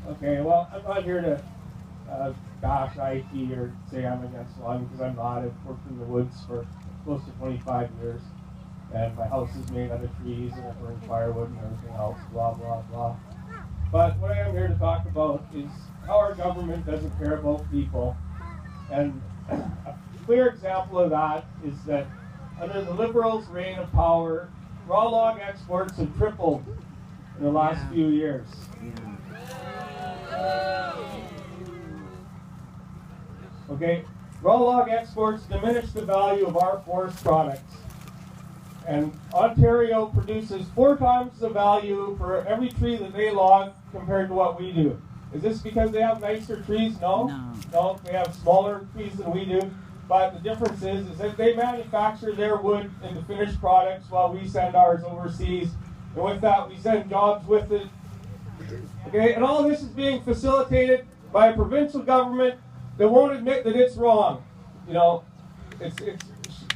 Okay, well, I'm not here to bash IT or say I'm against logging, because I'm not. I've worked in the woods for close to 25 years, and my house is made out of trees, and I burn firewood and everything else, blah, blah, blah. But what I am here to talk about is how our government doesn't care about people. And a clear example of that is that under the Liberals' reign of power, raw log exports have tripled in the last few years. Okay, raw log exports diminish the value of our forest products. And Ontario produces 4 times the value for every tree that they log compared to what we do. Is this because they have nicer trees? No. No, they have smaller trees than we do. But the difference is that they manufacture their wood into finished products while we send ours overseas. And with that, we send jobs with it. Okay, and all this is being facilitated by a provincial government that won't admit that it's wrong. You know, it's a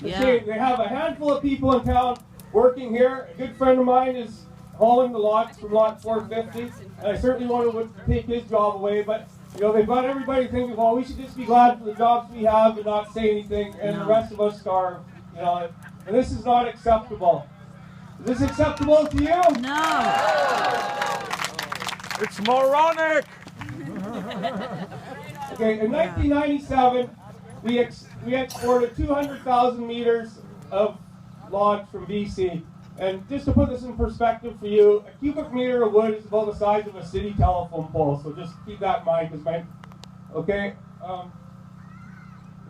shame. They have a handful of people in town working here. A good friend of mine is hauling the logs from lot 450, and I certainly want to take his job away, but you know, they've got everybody thinking, well, we should just be glad for the jobs we have and not say anything, and the rest of us starve. You know, and this is not acceptable. Is this acceptable to you? No. It's moronic. Okay, in 1997, we exported 200,000 meters of logs from BC. And just to put this in perspective for you, a cubic meter of wood is about the size of a city telephone pole. So just keep that in mind. In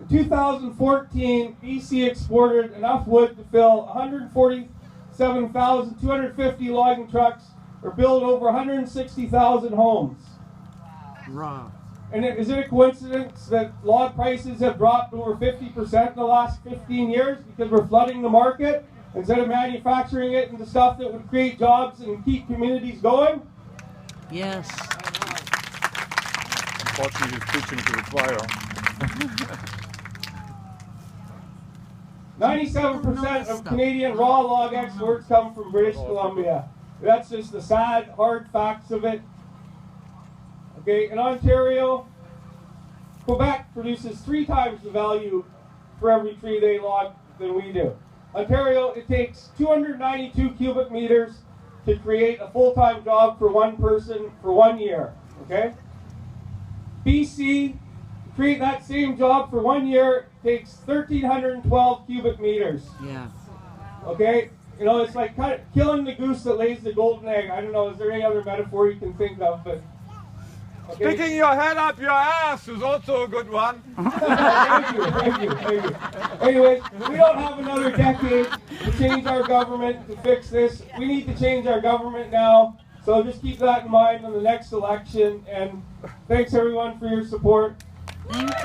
2014, BC exported enough wood to fill 147,250 logging trucks or build over 160,000 homes. Wow. And is it a coincidence that log prices have dropped over 50% in the last 15 years because we're flooding the market instead of manufacturing it into stuff that would create jobs and keep communities going? Yes. Unfortunately, he's preaching to the choir. 97% of Canadian raw log exports come from British Columbia. That's just the sad, hard facts of it. Okay, in Ontario, Quebec produces 3 times the value for every tree they log than we do. Ontario, it takes 292 cubic meters to create a full-time job for one person for 1 year. Okay? BC, to create that same job for 1 year, takes 1,312 cubic meters. Yeah. Okay? You know, it's like killing the goose that lays the golden egg. I don't know, is there any other metaphor you can think of? But okay. Sticking your head up your ass is also a good one. Thank you. Anyway, we don't have another decade to change our government to fix this. We need to change our government now. So just keep that in mind in the next election. And thanks everyone for your support. Thank you.